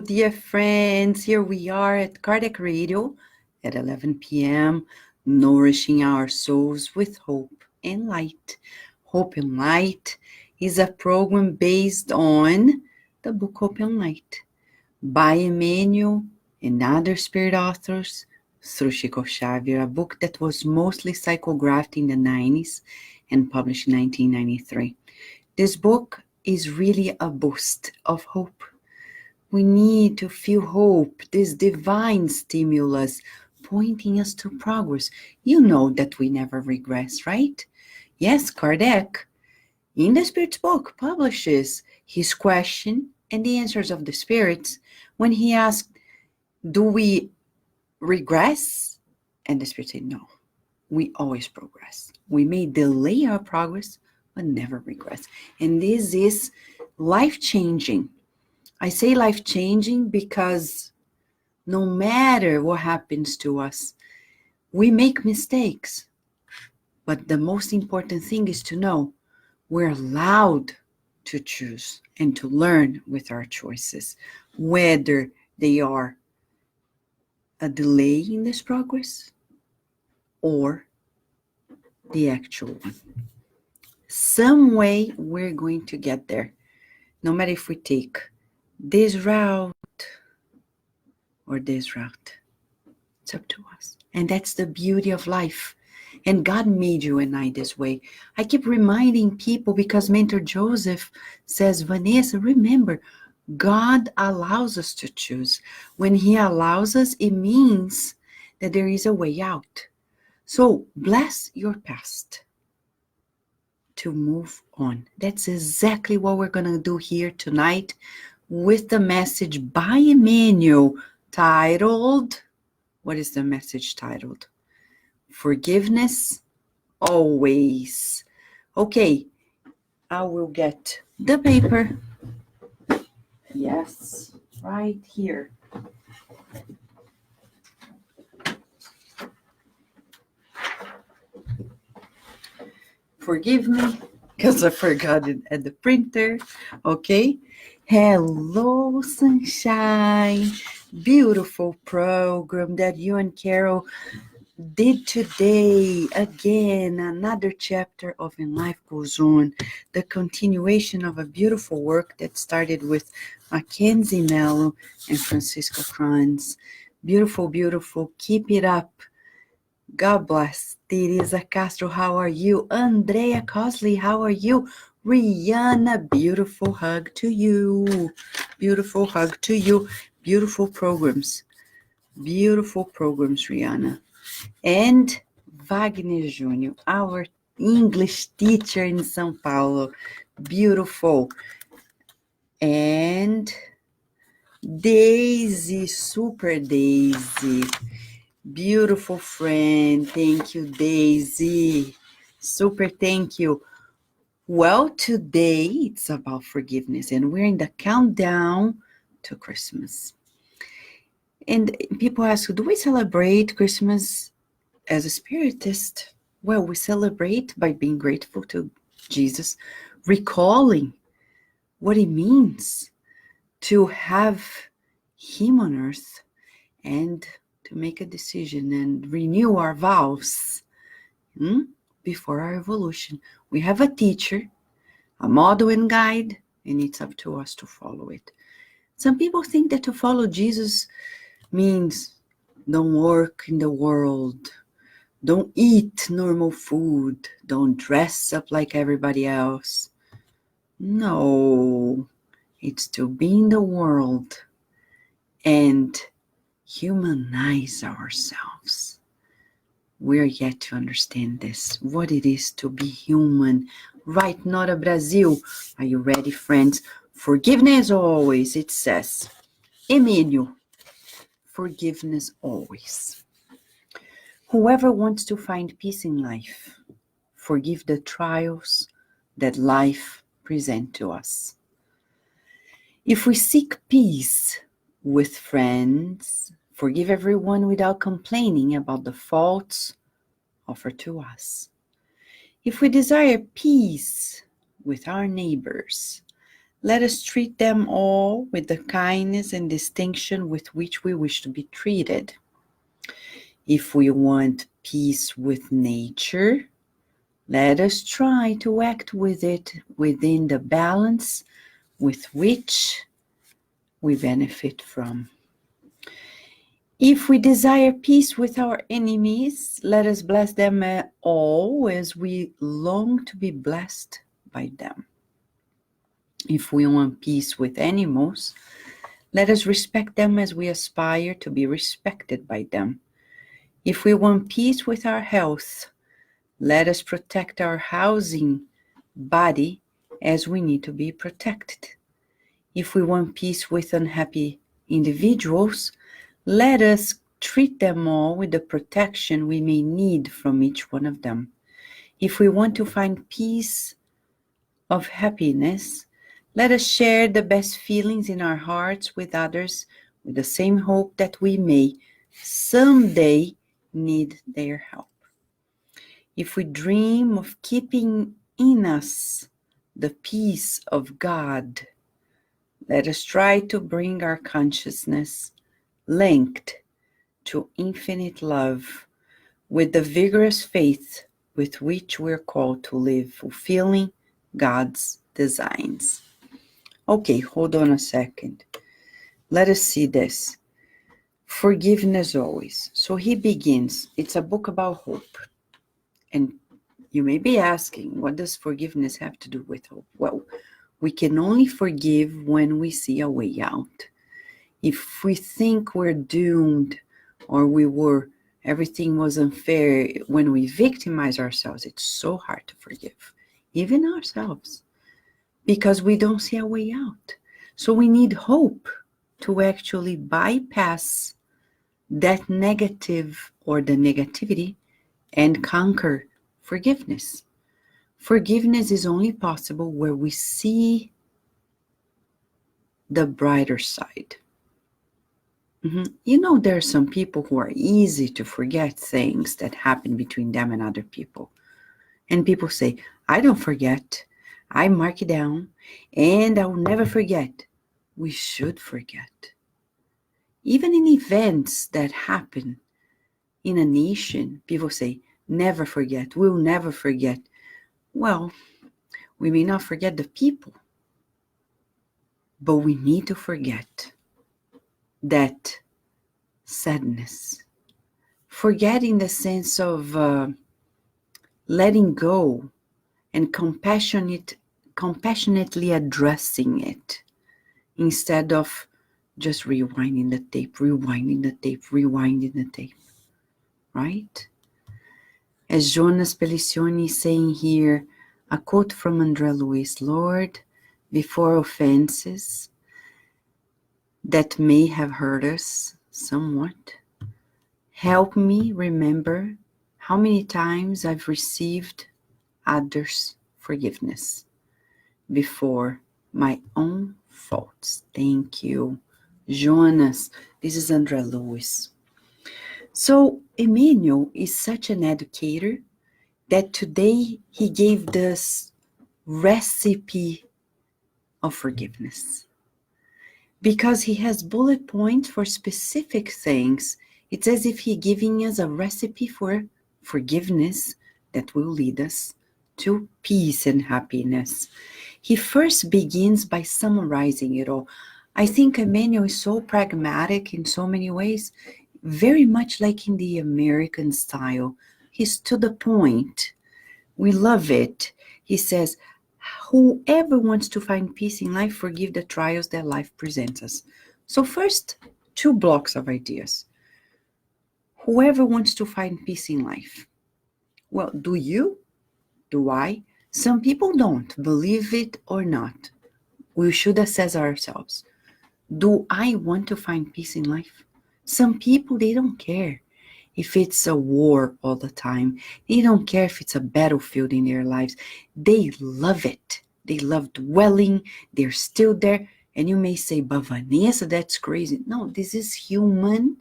Dear friends, here we are at Kardec Radio at 11 p.m., nourishing our souls with hope and light. Hope and Light is a program based on the book Hope and Light by Emmanuel and other spirit authors through Chico Xavier, a book that was mostly psychographed in the 90s and published in 1993. This book is really a boost of hope. We need to feel hope, this divine stimulus pointing us to progress. You know that we never regress, right? Yes, Kardec, in the Spirit's book, publishes his question and the answers of the spirits when he asked, do we regress? And the Spirit said, no, we always progress. We may delay our progress, but never regress. And this is life-changing. I say life-changing because no matter what happens to us, we make mistakes. But the most important thing is to know we're allowed to choose and to learn with our choices, whether they are a delay in this progress or the actual one. Some way we're going to get there, no matter if we take this route or this route. It's up to us. And that's the beauty of life. And God made you and I this way. I keep reminding people because Mentor Joseph says, Vanessa, remember, God allows us to choose. When He allows us, it means that there is a way out. So bless your past to move on. That's exactly what we're going to do here tonight with the message by Emmanuel titled, what is the message titled? Forgiveness always. Okay, I will get the paper. Yes, right here. Forgive me, because I forgot it at the printer. Okay. Hello, sunshine. Beautiful program that you and Carol did today. Again, another chapter of In Life Goes On, the continuation of a beautiful work that started with Mackenzie Mello and Francisco Kranz. Beautiful, beautiful. Keep it up. God bless. Teresa Castro, how are you? Andrea Cosley, how are you? Rihanna, beautiful hug to you. Beautiful hug to you. Beautiful programs. Beautiful programs, Rihanna. And Wagner Jr., our English teacher in São Paulo. Beautiful. And Daisy, Super Daisy. Beautiful friend. Thank you, Daisy. Super thank you. Well, today it's about forgiveness, and we're in the countdown to Christmas. And people ask, do we celebrate Christmas as a spiritist? Well, we celebrate by being grateful to Jesus, recalling what it means to have Him on earth and to make a decision and renew our vows before our evolution. We have a teacher, a model and guide, and it's up to us to follow it. Some people think that to follow Jesus means don't work in the world, don't eat normal food, don't dress up like everybody else. No, it's to be in the world and humanize ourselves. We're yet to understand this, what it is to be human. Right, Nora Brazil. Are you ready, friends? Forgiveness always, it says. Emílio, forgiveness always. Whoever wants to find peace in life, forgive the trials that life presents to us. If we seek peace with friends, forgive everyone without complaining about the faults offered to us. If we desire peace with our neighbors, let us treat them all with the kindness and distinction with which we wish to be treated. If we want peace with nature, let us try to act with it within the balance with which we benefit from. If we desire peace with our enemies, let us bless them all as we long to be blessed by them. If we want peace with animals, let us respect them as we aspire to be respected by them. If we want peace with our health, let us protect our housing body as we need to be protected. If we want peace with unhappy individuals, let us treat them all with the protection we may need from each one of them. If we want to find peace of happiness, let us share the best feelings in our hearts with others with the same hope that we may someday need their help. If we dream of keeping in us the peace of God, let us try to bring our consciousness linked to infinite love with the vigorous faith with which we're called to live, fulfilling God's designs. Okay, hold on a second. Let us see this. Forgiveness always. So he begins. It's a book about hope. And you may be asking, what does forgiveness have to do with hope? Well, we can only forgive when we see a way out. If we think we're doomed or everything was unfair, when we victimize ourselves, it's so hard to forgive, even ourselves, because we don't see a way out. So we need hope to actually bypass that negative or the negativity and conquer forgiveness. Forgiveness is only possible where we see the brighter side. You know, there are some people who are easy to forget things that happen between them and other people. And people say, I don't forget. I mark it down and I will never forget. We should forget. Even in events that happen in a nation, people say, never forget, we'll never forget. Well, we may not forget the people, but we need to forget that sadness. Forget in the sense of letting go and compassionately addressing it instead of just rewinding the tape, right? As Jonas Pelicioni is saying here, a quote from André Luiz, Lord, before offenses that may have hurt us somewhat, help me remember how many times I've received others' forgiveness before my own faults. Thank you, Jonas. This is André Luiz. So Emmanuel is such an educator that today he gave this recipe of forgiveness. Because he has bullet points for specific things, it's as if he's giving us a recipe for forgiveness that will lead us to peace and happiness. He first begins by summarizing it all. I think Emmanuel is so pragmatic in so many ways, very much like in the American style. He's to the point. We love it. He says, whoever wants to find peace in life, forgive the trials that life presents us. So first, 2 blocks of ideas. Whoever wants to find peace in life. Well, do you? Do I? Some people don't, believe it or not. We should assess ourselves. Do I want to find peace in life? Some people, they don't care if it's a war all the time. They don't care if it's a battlefield in their lives. They love it. They love dwelling. They're still there. And you may say, but Vanessa, that's crazy. No, this is human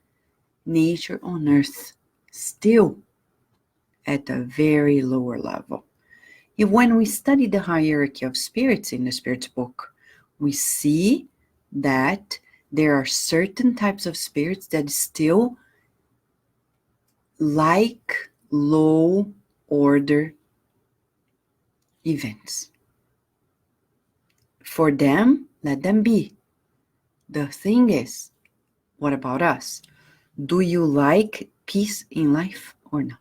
nature on earth, still at a very lower level. When we study the hierarchy of spirits in the Spirits book, We see that there are certain types of spirits that still like low order events. For them, let them be. The thing is, what about us? Do you like peace in life or not?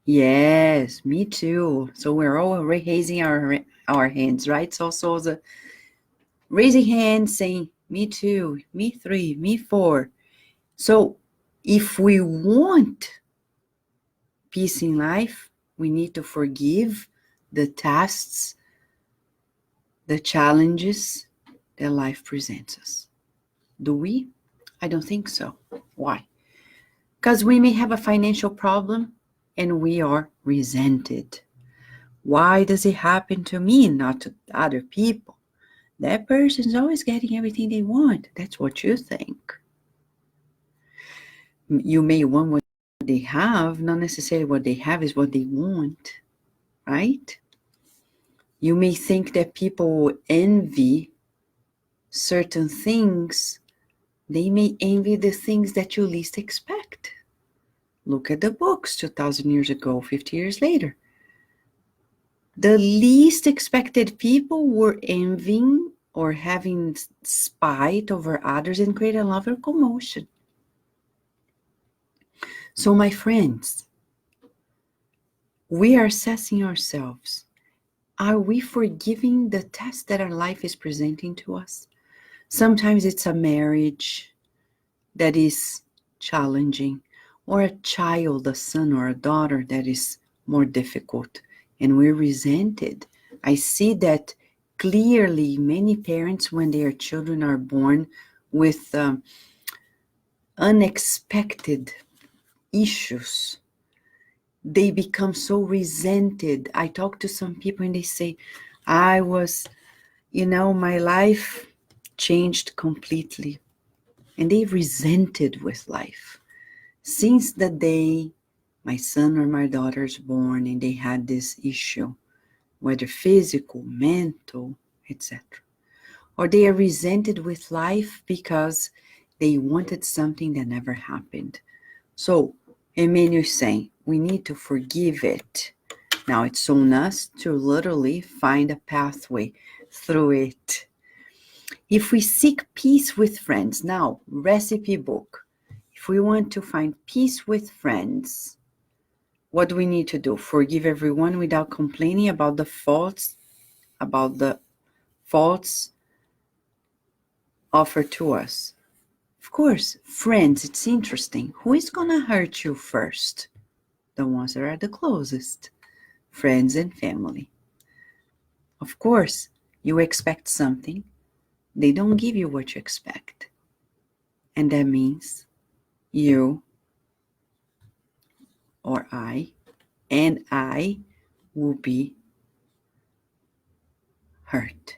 Yes, me too. So we're all raising our hands, right? So the raising hands saying, me too, me three, me four. So if we want peace in life, we need to forgive the tests, the challenges that life presents us. Do we? I don't think so. Why? Because we may have a financial problem and we are resented. Why does it happen to me, not to other people? That person's always getting everything they want. That's what you think. You may want what they have, not necessarily what they have is what they want, right? You may think that people envy certain things. They may envy the things that you least expect. Look at the books 2,000 years ago, 50 years later. The least expected people were envying or having spite over others and create a love or commotion. So, my friends, we are assessing ourselves. Are we forgiving the test that our life is presenting to us? Sometimes it's a marriage that is challenging, or a child, a son or a daughter that is more difficult, and we're resented. I see that clearly many parents when their children are born with unexpected issues, they become so resented. I talk to some people and they say, my life changed completely. And they resented with life. Since the day my son or my daughter is born and they had this issue, whether physical, mental, etc. Or they are resented with life because they wanted something that never happened. So Emmanuel is saying we need to forgive it. Now it's on us to literally find a pathway through it. If we seek peace with friends, now recipe book. If we want to find peace with friends, what do we need to do? Forgive everyone without complaining about the faults offered to us. Of course, friends, it's interesting. Who is going to hurt you first? The ones that are the closest, friends and family. Of course, you expect something. They don't give you what you expect. And that means you or I will be hurt.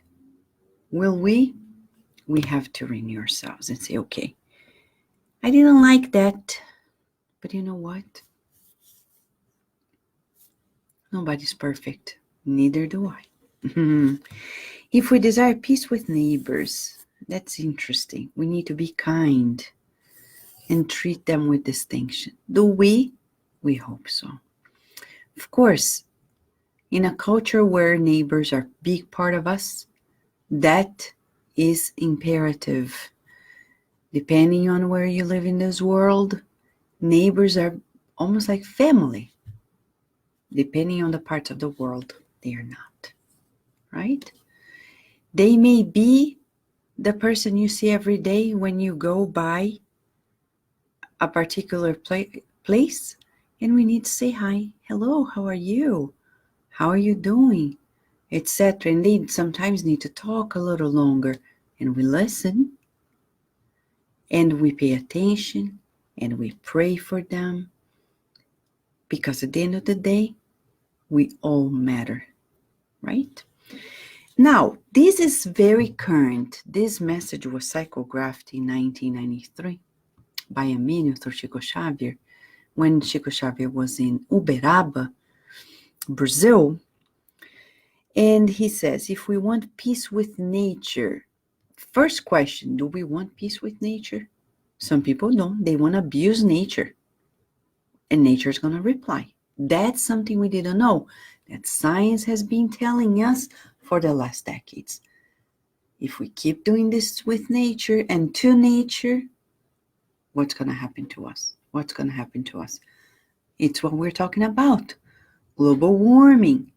Will we? We have to renew ourselves and say, okay, I didn't like that, but you know what? Nobody's perfect. Neither do I. If we desire peace with neighbors, that's interesting. We need to be kind and treat them with distinction. Do we? We hope so. Of course, in a culture where neighbors are a big part of us, that is imperative. Depending on where you live in this world, neighbors are almost like family. Depending on the parts of the world, they are not, right? They may be the person you see every day when you go by a particular place, and we need to say hi, hello, how are you? How are you doing? Etc. And they sometimes need to talk a little longer, and we listen, and we pay attention, and we pray for them, because at the end of the day, we all matter, right? Now, this is very current. This message was psychographed in 1993 by Emmanuel through Chico Xavier, when Chico Xavier was in Uberaba, Brazil. And he says, if we want peace with nature, first question, do we want peace with nature? Some people don't. They want to abuse nature. And nature's going to reply. That's something we didn't know, that science has been telling us for the last decades. If we keep doing this with nature and to nature, what's going to happen to us? What's going to happen to us? It's what we're talking about. Global warming,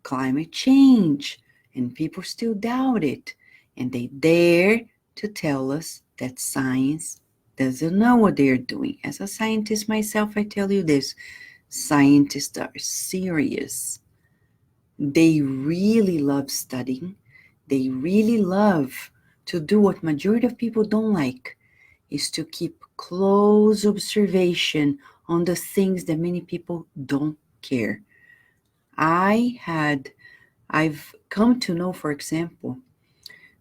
climate change, and people still doubt it. And they dare to tell us that science doesn't know what they're doing. As a scientist myself, I tell you this, scientists are serious. They really love studying. They really love to do what majority of people don't like, is to keep close observation on the things that many people don't care. I've come to know, for example,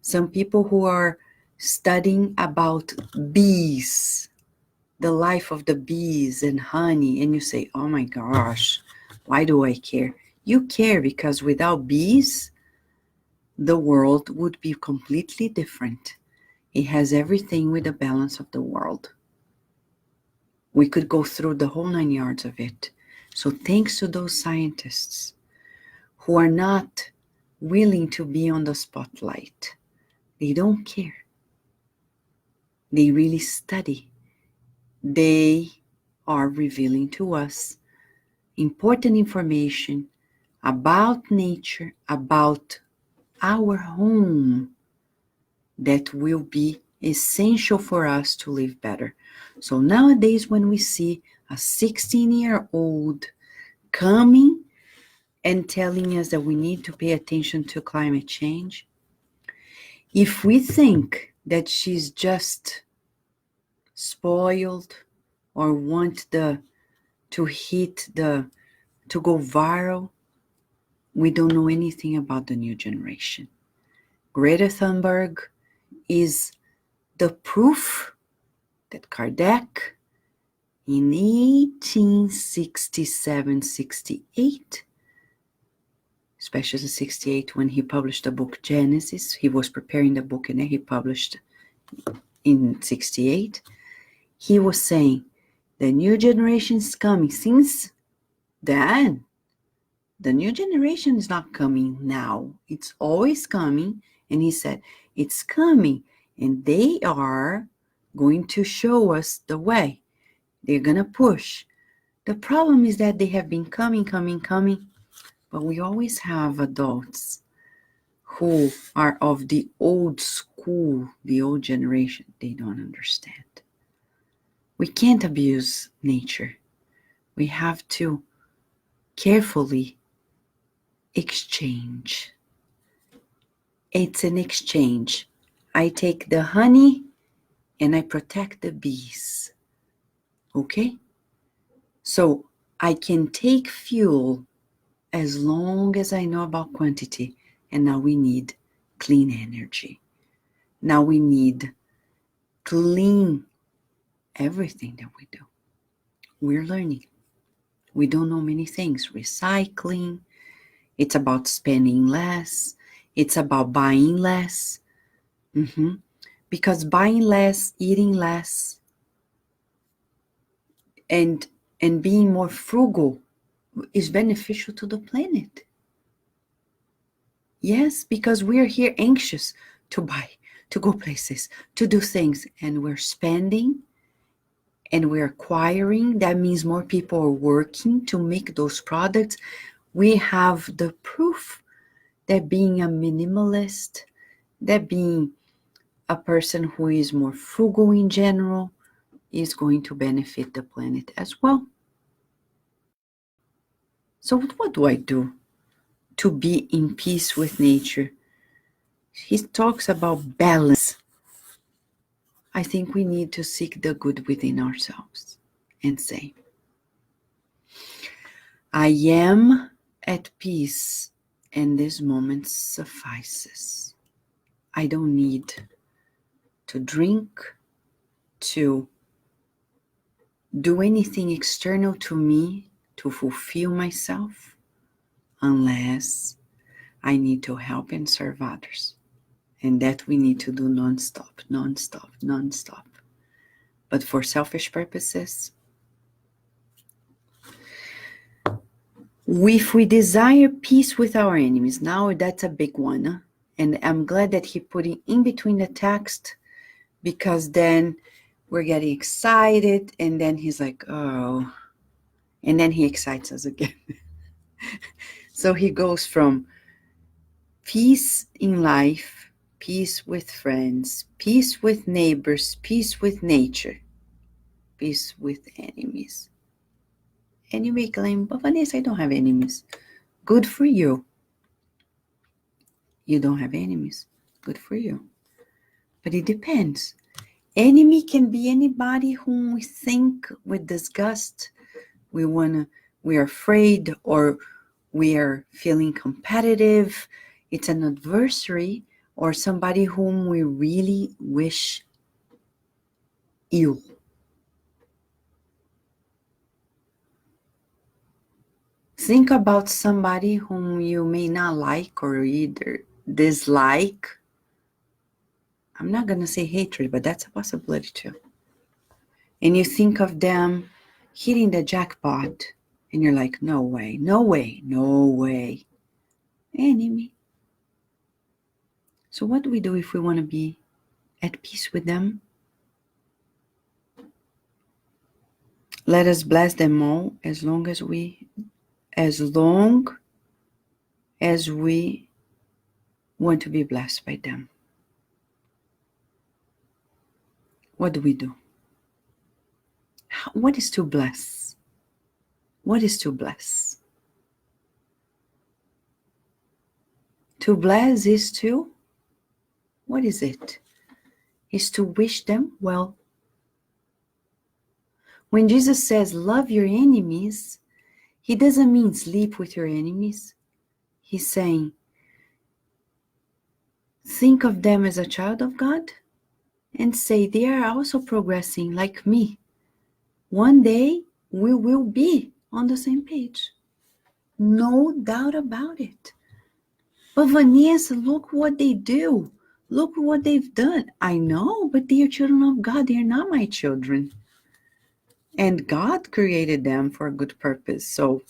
some people who are studying about bees, the life of the bees and honey, and you say, oh my gosh, why do I care? You care because without bees, the world would be completely different. It has everything with the balance of the world. We could go through the whole 9 yards of it. So thanks to those scientists who are not willing to be on the spotlight. They don't care. They really study. They are revealing to us important information about nature, about our home, that will be essential for us to live better. So nowadays, when we see a 16-year-old coming and telling us that we need to pay attention to climate change, if we think that she's just spoiled or want to go viral, we don't know anything about the new generation. Greta Thunberg is the proof that Kardec in 1867-68, especially 68, when he published the book Genesis, he was preparing the book and then he published in 68, he was saying, the new generation is coming. Since then, the new generation is not coming now. It's always coming. And he said, it's coming. And they are going to show us the way. They're going to push. The problem is that they have been coming. But we always have adults who are of the old school, the old generation. They don't understand. We can't abuse nature. We have to carefully exchange. It's an exchange. I take the honey and I protect the bees. Okay? So I can take fuel as long as I know about quantity. And now we need clean energy. Now we need clean everything that we do. We're learning. We don't know many things. Recycling. It's about spending less. It's about buying less. Because buying less, eating less, and being more frugal is beneficial to the planet. Yes, because we're here anxious to buy, to go places, to do things, and we're spending and we're acquiring. That means more people are working to make those products. We have the proof that being a minimalist, that being a person who is more frugal in general, is going to benefit the planet as well. So what do I do to be in peace with nature? He talks about balance. I think we need to seek the good within ourselves and say, I am at peace and this moment suffices. I don't need to drink, to do anything external to me to fulfill myself, unless I need to help and serve others. And that we need to do nonstop, nonstop, nonstop. But for selfish purposes, if we desire peace with our enemies, now that's a big one. Huh? And I'm glad that he put it in between the text, because then we're getting excited, and then he's like, oh, and then he excites us again. So he goes from peace in life, peace with friends, peace with neighbors, peace with nature, peace with enemies. And you may claim, but Vanessa, I don't have enemies. Good for you. You don't have enemies. Good for you. But it depends. Enemy can be anybody whom we think with disgust, we're afraid, or we are feeling competitive. It's an adversary or somebody whom we really wish ill. Think about somebody whom you may not like or either dislike. I'm not going to say hatred, but that's a possibility too. And you think of them hitting the jackpot, and you're like, no way, no way, no way. Enemy. So what do we do if we want to be at peace with them? Let us bless them all as long as we want to be blessed by them. What do we do? What is to bless? What is to bless? To bless is to, what is it? Is to wish them well. When Jesus says love your enemies, he doesn't mean sleep with your enemies. He's saying, think of them as a child of God and say they are also progressing like me. One day we will be on the same page. No doubt about it. But Vanessa, look what they do. Look what they've done. I know, but they are children of God. They are not my children. And God created them for a good purpose. So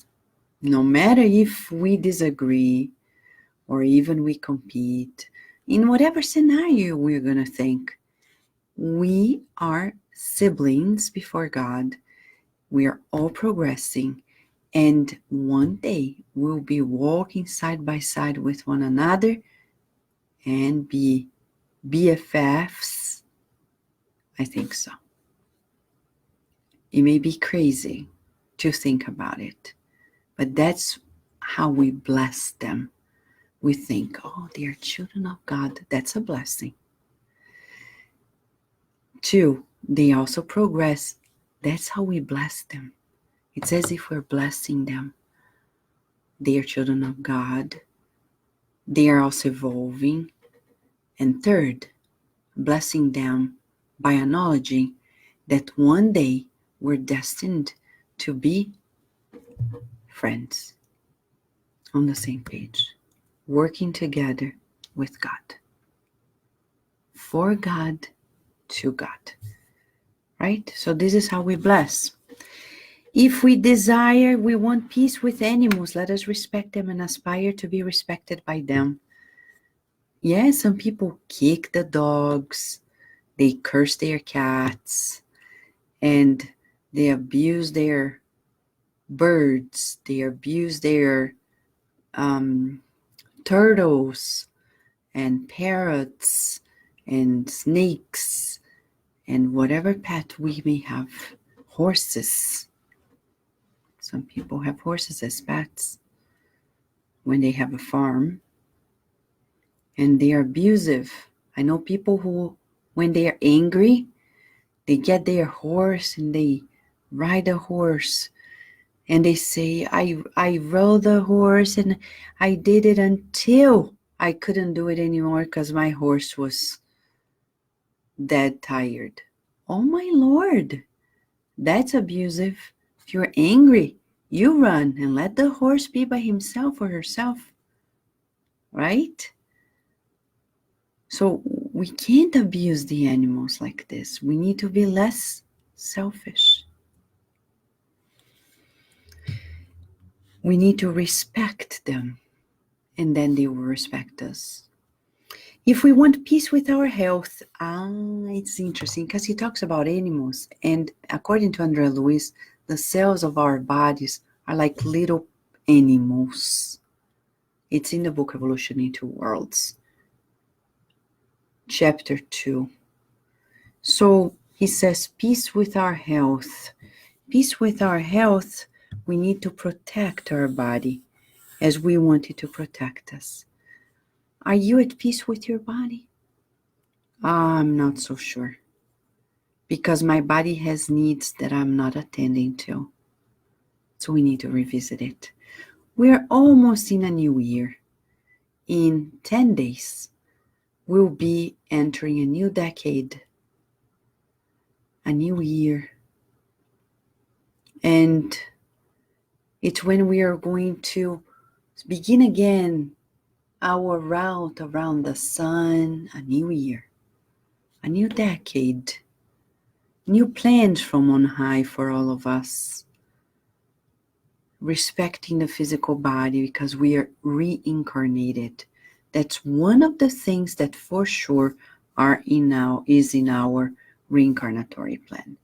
no matter if we disagree or even we compete, in whatever scenario we're going to think, we are siblings before God. We are all progressing. And one day we'll be walking side by side with one another and be BFFs. I think so. It may be crazy to think about it, but that's how we bless them. We think, oh, they are children of God. That's a blessing. 2, they also progress. That's how we bless them. It's as if we're blessing them. They are children of God. They are also evolving. And 3rd, blessing them by acknowledging that one day we're destined to be friends on the same page, working together with God, for God, to God, right? So this is how we bless. If we desire, we want peace with animals, let us respect them and aspire to be respected by them. Yes, some people kick the dogs, they curse their cats, and they abuse their birds, they abuse their turtles and parrots and snakes and whatever pet we may have. Horses. Some people have horses as pets when they have a farm, and they are abusive. I know people who, when they are angry, they get their horse and they ride a horse and they say, I rode the horse and I did it until I couldn't do it anymore because my horse was dead tired. Oh my Lord, that's abusive. If you're angry, you run and let the horse be by himself or herself. right? So we can't abuse the animals like this. We need to be less selfish. We need to respect them, and then they will respect us. If we want peace with our health, it's interesting because he talks about animals, and according to André Luiz, the cells of our bodies are like little animals. It's in the book Evolution in Two Worlds, chapter 2. So he says, peace with our health. Peace with our health, we need to protect our body as we want it to protect us. Are you at peace with your body? I'm not so sure, because my body has needs that I'm not attending to. So we need to revisit it. We're almost in a new year. In 10 days, we'll be entering a new decade, a new year. And it's when we are going to begin again our route around the sun, a new year, a new decade, new plans from on high for all of us. Respecting the physical body because we are reincarnated. That's one of the things that for sure is in our reincarnatory plan.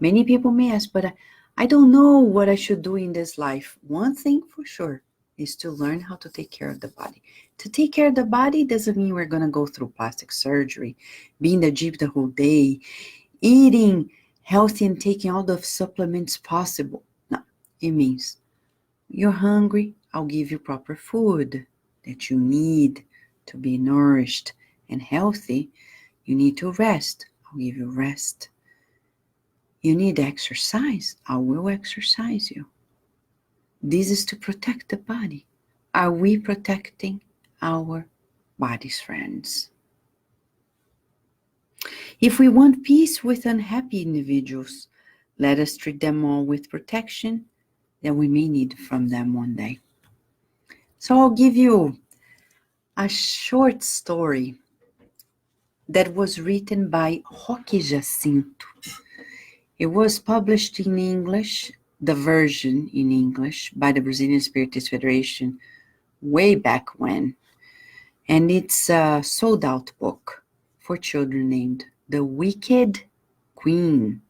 Many people may ask, but I don't know what I should do in this life. One thing for sure is to learn how to take care of the body. To take care of the body doesn't mean we're going to go through plastic surgery, be in the gym the whole day, eating healthy and taking all the supplements possible. No, it means you're hungry, I'll give you proper food that you need to be nourished and healthy. You need to rest, I'll give you rest. You need exercise, I will exercise you. This is to protect the body. Are we protecting our bodies, friends? If we want peace with unhappy individuals, let us treat them all with protection that we may need from them one day. So I'll give you a short story that was written by Roque Jacinto. It was published in English, the version in English, by the Brazilian Spiritist Federation way back when. And it's a sold-out book for children named The Wicked Queen.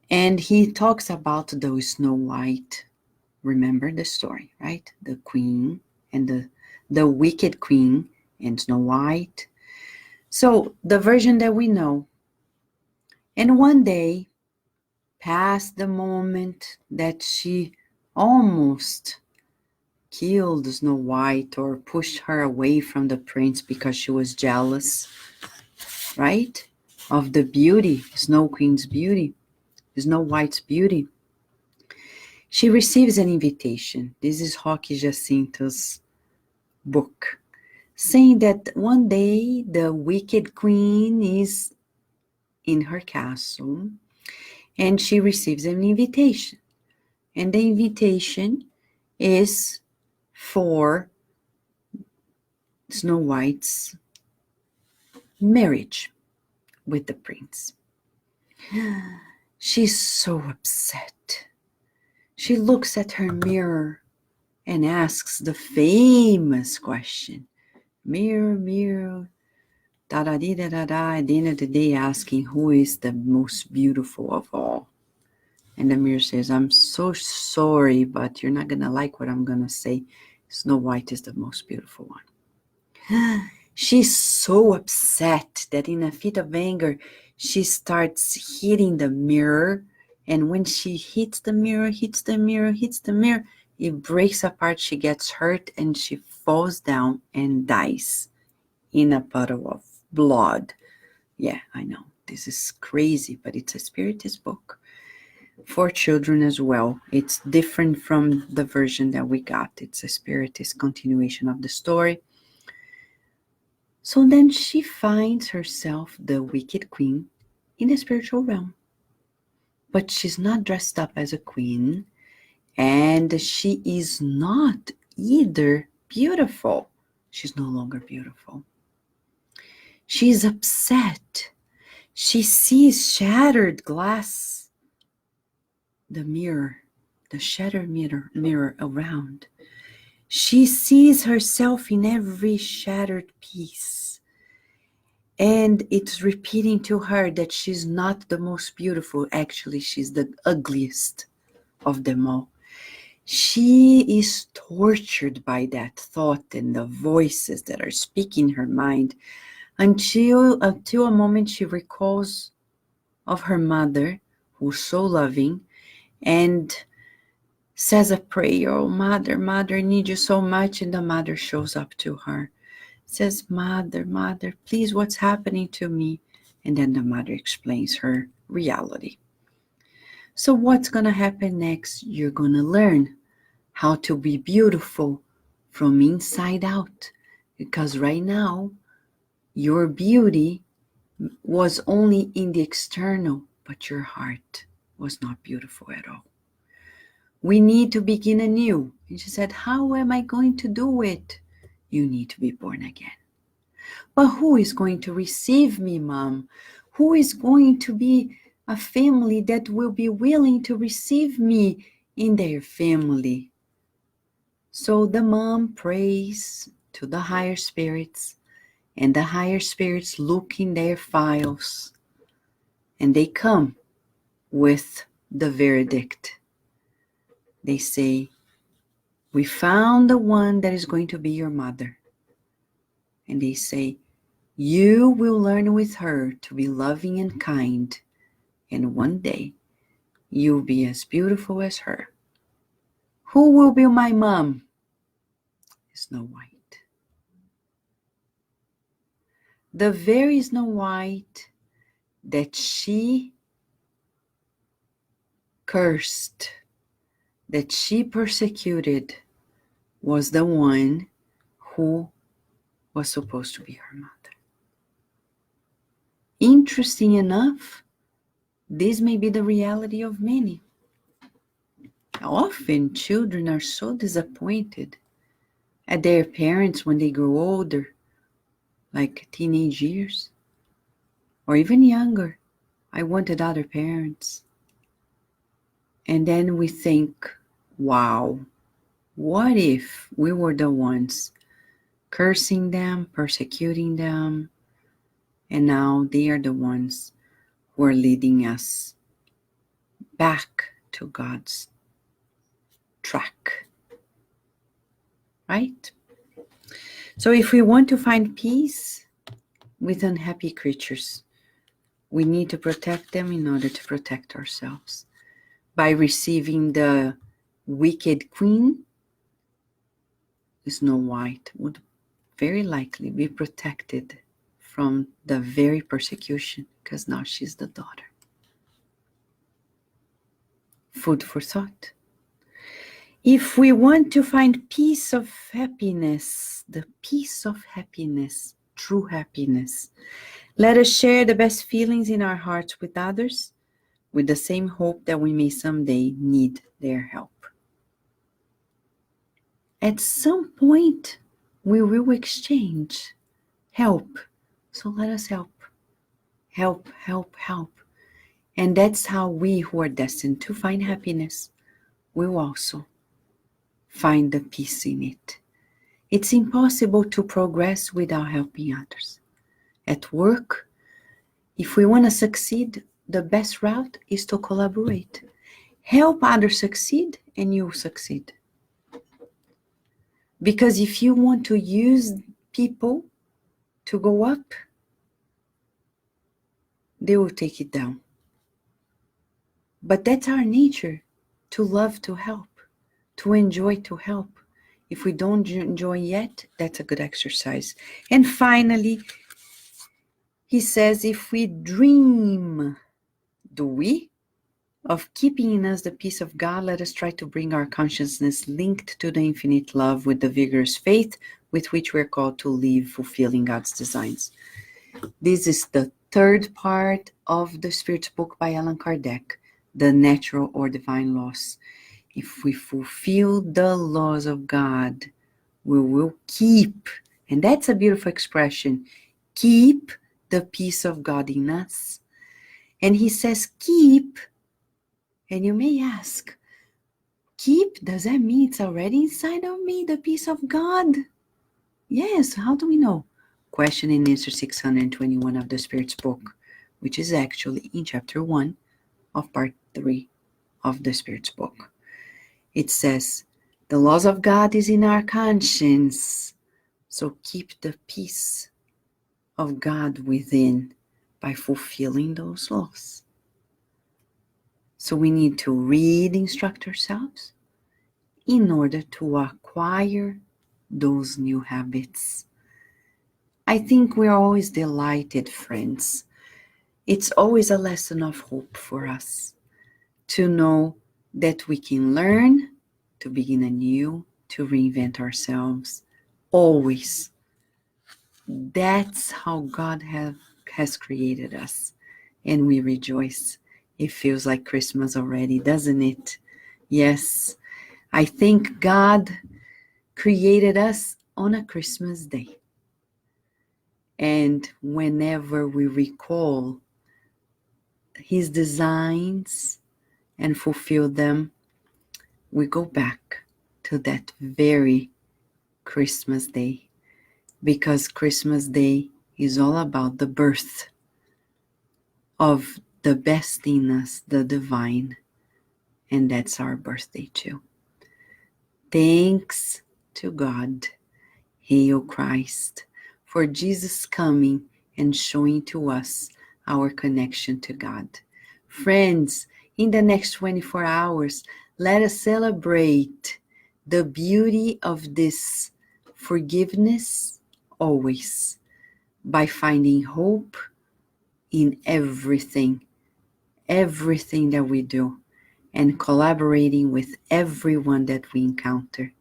And he talks about the Snow White. Remember the story, right? The queen and the wicked queen and Snow White. So the version that we know. And one day, past the moment that she almost killed Snow White or pushed her away from the prince because she was jealous, right? Of the beauty, Snow Queen's beauty, Snow White's beauty. She receives an invitation. This is Roque Jacinto's book, saying that one day the wicked queen is in her castle and she receives an invitation. And the invitation is for Snow White's marriage with the prince. She's so upset. She looks at her mirror and asks the famous question, mirror, mirror, da-da-dee-da-da-da, at the end of the day asking who is the most beautiful of all. And the mirror says, I'm so sorry, but you're not going to like what I'm going to say. Snow White is the most beautiful one. She's so upset that in a fit of anger, she starts hitting the mirror. And when she hits the mirror, it breaks apart. She gets hurt and she falls down and dies in a puddle of blood. Yeah, I know. This is crazy, but it's a spiritist book for children as well. It's different from the version that we got. It's a spiritist continuation of the story. So then she finds herself the wicked queen in the spiritual realm. But she's not dressed up as a queen, and she is not either beautiful. She's no longer beautiful. She's upset. She sees shattered glass, the mirror, the shattered mirror around. She sees herself in every shattered piece. And it's repeating to her that she's not the most beautiful. Actually, she's the ugliest of them all. She is tortured by that thought and the voices that are speaking in her mind until a moment she recalls of her mother, who's so loving, and says a prayer. Oh, mother, I need you so much. And the mother shows up to her, says, mother, please, what's happening to me? And then the mother explains her reality. So what's going to happen next? You're going to learn how to be beautiful from inside out. Because right now, your beauty was only in the external, but your heart was not beautiful at all. We need to begin anew. And she said, how am I going to do it? You need to be born again. But who is going to receive me, Mom? Who is going to be a family that will be willing to receive me in their family? So the mom prays to the higher spirits, and the higher spirits look in their files, and they come with the verdict. They say, we found the one that is going to be your mother. And they say, you will learn with her to be loving and kind, and one day you'll be as beautiful as her. Who will be my mom? Snow White. The very Snow White that she cursed, that she persecuted, was the one who was supposed to be her mother. Interesting enough, this may be the reality of many. Often children are so disappointed at their parents when they grow older, like teenage years, or even younger. I wanted other parents. And then we think, wow, what if we were the ones cursing them, persecuting them, and now they are the ones who are leading us back to God's track, right? So if we want to find peace with unhappy creatures, we need to protect them in order to protect ourselves. By receiving the wicked queen, Snow White would very likely be protected from the very persecution, because now she's the daughter. Food for thought. If we want to find peace of happiness, the peace of happiness, true happiness, let us share the best feelings in our hearts with others, with the same hope that we may someday need their help. At some point, we will exchange help. So let us help. Help, help, help. And that's how we who are destined to find happiness will also find the peace in it. It's impossible to progress without helping others. At work, if we want to succeed, the best route is to collaborate. Help others succeed and you'll succeed. Because if you want to use people to go up, they will take it down. But that's our nature, to love to help, to enjoy to help. If we don't enjoy yet, that's a good exercise. And finally, he says, if we dream, do we? Of keeping in us the peace of God, let us try to bring our consciousness linked to the infinite love with the vigorous faith with which we're called to live, fulfilling God's designs. This is the third part of the Spirit's book by Allan Kardec, The Natural or Divine Laws. If we fulfill the laws of God, we will keep, and that's a beautiful expression, keep the peace of God in us. And he says keep, and you may ask, keep, does that mean it's already inside of me, the peace of God? Yes, how do we know? Question and answer 621 of the Spirit's book, which is actually in chapter 1 of part 3 of the Spirit's book. It says, the laws of God is in our conscience, so keep the peace of God within by fulfilling those laws. So we need to read, instruct ourselves in order to acquire those new habits. I think we're always delighted, friends. It's always a lesson of hope for us to know that we can learn, to begin anew, to reinvent ourselves, always. That's how God has created us, and we rejoice. It feels like Christmas already, doesn't it? Yes, I think God created us on a Christmas day. And whenever we recall his designs and fulfill them, we go back to that very Christmas day, because Christmas Day is all about the birth of the best in us, the divine, and that's our birthday too. Thanks to God, hail Christ, for Jesus coming and showing to us our connection to God. Friends, in the next 24 hours, let us celebrate the beauty of this forgiveness always by finding hope in everything that we do, and collaborating with everyone that we encounter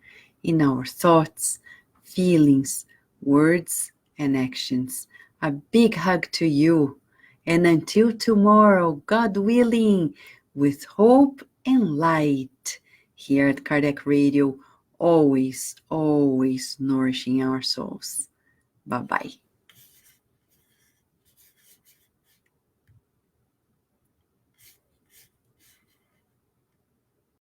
in our thoughts, feelings, words, and actions. A big hug to you, and until tomorrow, God willing, with hope and light, here at Kardec Radio, always, always nourishing our souls. Bye-bye.